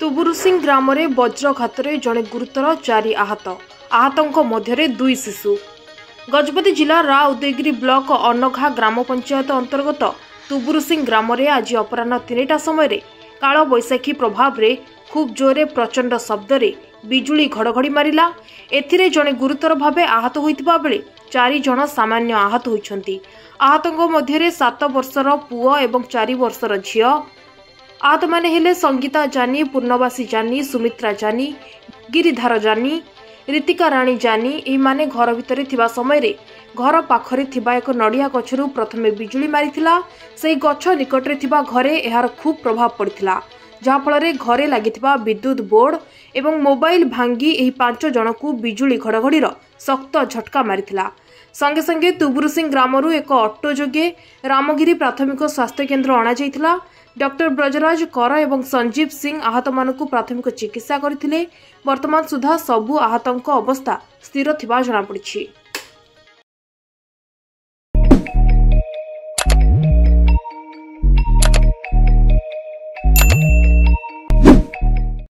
तुबुरुसिंह ग्राम में वज्रघात जड़े गुरुतर 4 आहतों मध्य 2 शिशु। गजपति जिला रा उदयगिरी ब्लॉक अनघा ग्राम पंचायत अंतर्गत तुबुरुसिंह ग्राम में आज अपराह 3टा समय काल बैशाखी प्रभाव में खूब जोरे प्रचंड शब्द रे बिजुली घड़घड़ी मारिला। एथिरे जड़े गुरुतर भाव आहत होइतिबा बेले 4 जन सामान्य आहत होइछंती। आहतों मध्य 7 वर्षर पुओ एवं 4 वर्षर झियो। आहत माने हेले संगीता जानी, पूर्णवासी जानी, सुमित्रा जानी, गिरिधार जानी, रीतिका राणी जानी। एही माने घर भितरे थिबा समय रे घर पाखरे थिबा एक नडिया गछरु प्रथमे बिजुली मारिथिला। सेही गछ निकटरे थिबा घरे एहार खूब प्रभाव पड़िथिला, जहा फଳରେ घरे लागिथिबा विद्युत बोर्ड एवं मोबाइल भांगी एही 5 जनकू बिजुली घड़घड़ीर शक्त झटका मारिथिला। संगे संगे तुबुरुसिंह ग्रामरू एक ऑटो जोगे रामगिरी प्राथमिक स्वास्थ्य केन्द्र अणा जाइथिला। डॉक्टर ब्रजराज कर एवं संजीव सिंह आहत मानकू प्राथमिक चिकित्सा करथिले। वर्तमान सुधा सबु आहतों अवस्था स्थिर थिबा जଣା पड़िछि।